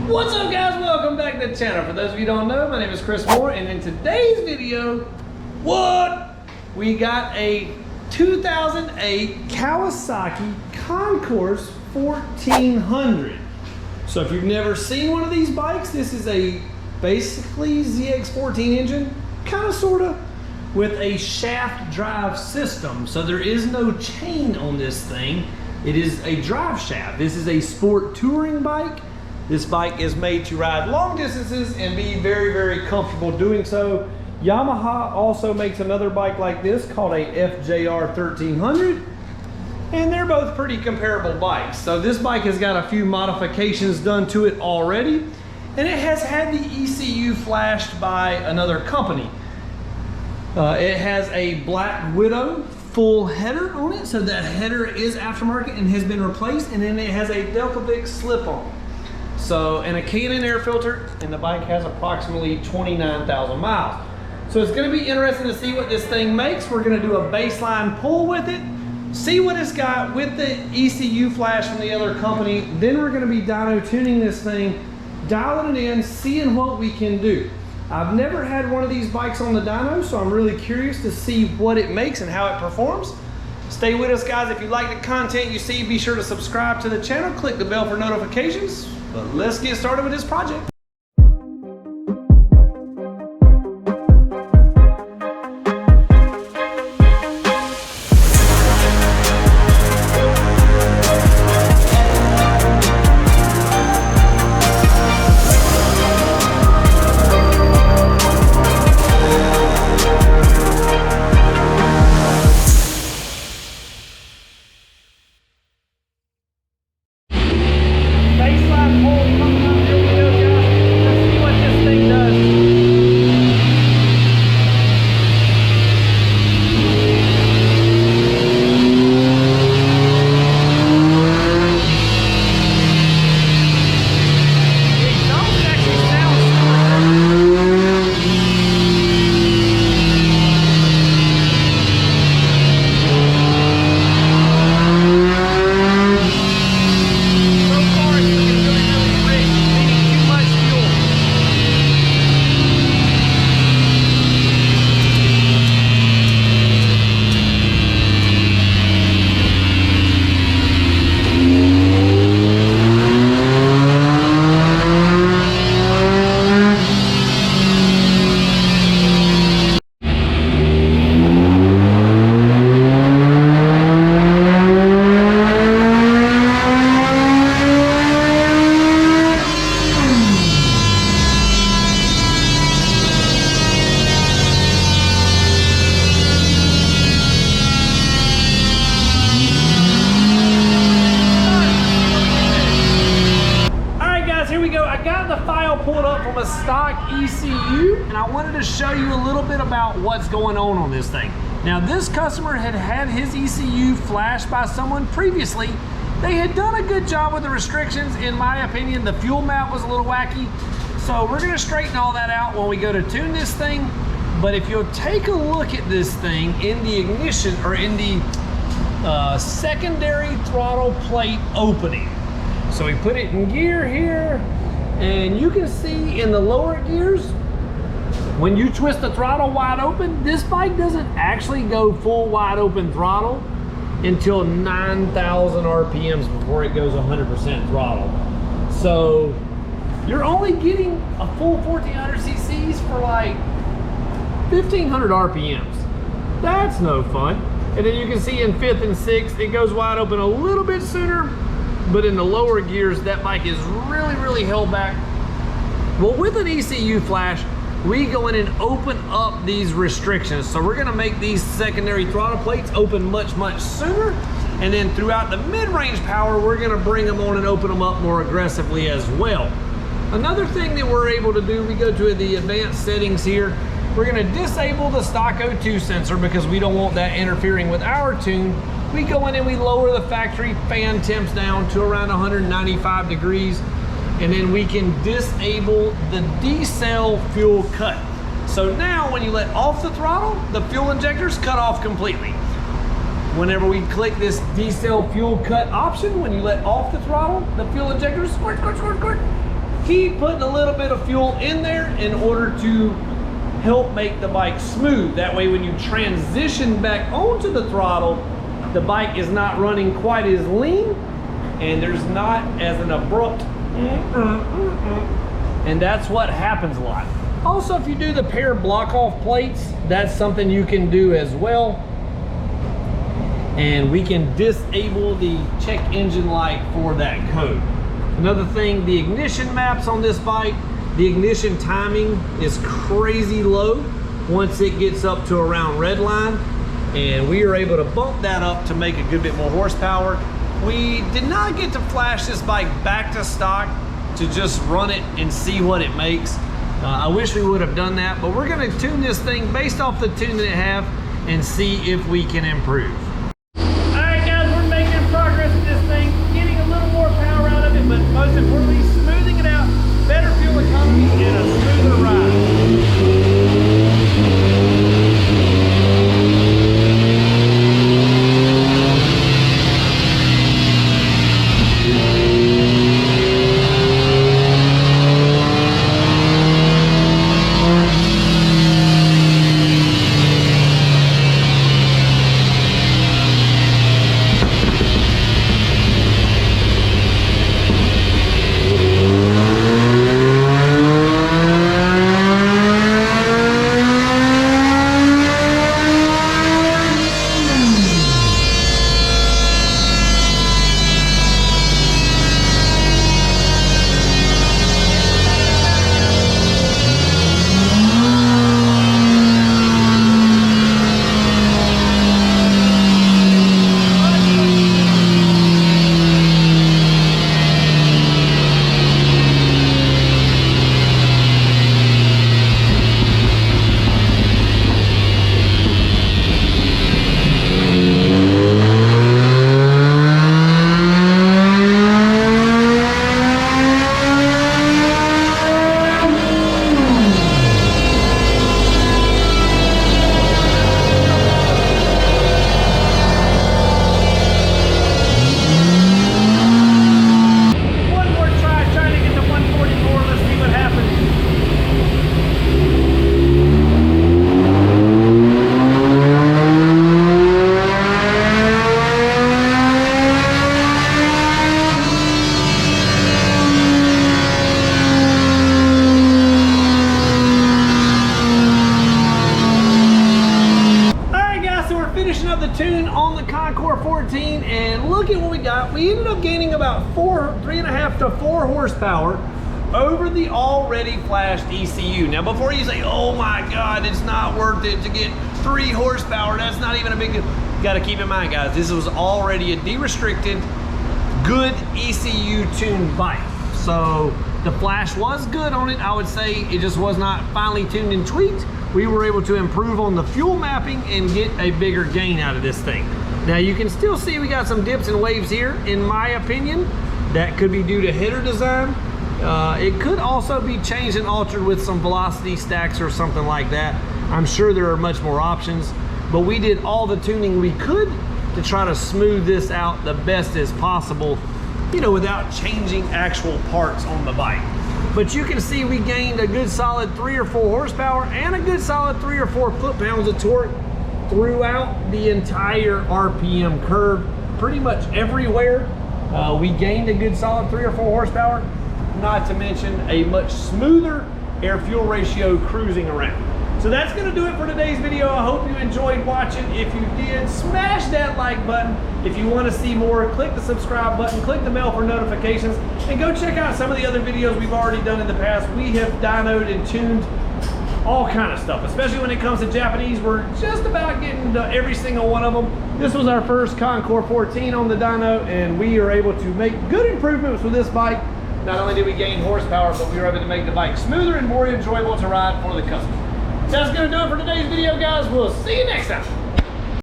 What's up, guys? Welcome back to the channel. For those of you who don't know, my name is Chris Moore, and in today's video, we got a 2008 Kawasaki Concourse 1400. So if you've never seen one of these bikes, this is a basically ZX14 engine, kind of sorta, with a shaft drive system. So there is no chain on this thing. It is a drive shaft. This is a sport touring bike. This bike is made to ride long distances and be very, very comfortable doing so. Yamaha also makes another bike like this called a FJR 1300, and they're both pretty comparable bikes. So this bike has got a few modifications done to it already, and it has had the ECU flashed by another company. It has a Black Widow full header on it, so that header is aftermarket and has been replaced, and then it has a Delcovic slip-on. So, and a Canon air filter, and the bike has approximately 29,000 miles. So it's gonna be interesting to see what this thing makes. We're gonna do a baseline pull with it, see what it's got with the ECU flash from the other company. Then we're gonna be dyno tuning this thing, dialing it in, seeing what we can do. I've never had one of these bikes on the dyno, so I'm really curious to see what it makes and how it performs. Stay with us, guys. If you like the content you see, be sure to subscribe to the channel, click the bell for notifications. But let's get started with this project. A stock ECU, and I wanted to show you a little bit about what's going on this thing. Now, this customer had had his ECU flashed by someone previously. They had done a good job with the restrictions. In my opinion, the fuel mount was a little wacky, so we're going to straighten all that out when we go to tune this thing. But if you'll take a look at this thing in the ignition, or in the secondary throttle plate opening, so we put it in gear here, and you can see in the lower gears, when you twist the throttle wide open, this bike doesn't actually go full wide open throttle until 9,000 RPMs before it goes 100% throttle. So you're only getting a full 1400 cc's for like 1,500 RPMs. That's no fun. And then you can see in 5th and 6th, it goes wide open a little bit sooner, but in the lower gears, that bike is really held back. Well, with an ECU flash, we go in and open up these restrictions. So we're gonna make these secondary throttle plates open much sooner. And then throughout the mid-range power, we're gonna bring them on and open them up more aggressively as well. Another thing that we're able to do, we go to the advanced settings here. We're gonna disable the stock O2 sensor because we don't want that interfering with our tune. We go in and we lower the factory fan temps down to around 195 degrees, and then we can disable the decel fuel cut. So now when you let off the throttle, the fuel injectors cut off completely. Whenever we click this decel fuel cut option, when you let off the throttle, the fuel injectors squirt, squirt, squirt, squirt, keep putting a little bit of fuel in there in order to help make the bike smooth. That way when you transition back onto the throttle, the bike is not running quite as lean and there's not as an abrupt and that's what happens a lot. Also, if you do the pair block off plates, that's something you can do as well. And we can disable the check engine light for that code. Another thing, the ignition maps on this bike, the ignition timing is crazy low once it gets up to around red line, and we are able to bump that up to make a good bit more horsepower. We did not get to flash this bike back to stock to just run it and see what it makes. I wish we would have done that, but we're gonna tune this thing based off the tune that it have and see if we can improve. All right guys, we're making progress with this thing, getting a little more power out of it, but most importantly, smoothing it out, better fuel economy, and a smoother ride. Tune on the Concours 14, and look at what we got. We ended up gaining about 3.5 to 4 horsepower over the already flashed ECU. Now before you say, oh my God, it's not worth it to get 3 horsepower, that's not even a big deal. You gotta keep in mind guys, this was already a de-restricted, good ECU tuned bike. So the flash was good on it. I would say it just was not finely tuned and tweaked. We were able to improve on the fuel mapping and get a bigger gain out of this thing. Now you can still see we got some dips and waves here. In my opinion, that could be due to header design. It could also be changed and altered with some velocity stacks or something like that. I'm sure there are much more options, but we did all the tuning we could to try to smooth this out the best as possible, you know, without changing actual parts on the bike. But you can see we gained a good solid 3 or 4 horsepower and a good solid 3 or 4 foot-pounds of torque throughout the entire RPM curve, pretty much everywhere. We gained a good solid 3 or 4 horsepower, not to mention a much smoother air-fuel ratio cruising around. So that's gonna do it for today's video. I hope you enjoyed watching. If you did, smash that like button. If you wanna see more, click the subscribe button, click the bell for notifications, and go check out some of the other videos we've already done in the past. We have dynoed and tuned all kind of stuff, especially when it comes to Japanese. We're just about getting to every single one of them. This was our first Concours 14 on the dyno, and we are able to make good improvements with this bike. Not only did we gain horsepower, but we were able to make the bike smoother and more enjoyable to ride for the customer. That's gonna do it for today's video, guys. We'll see you next time.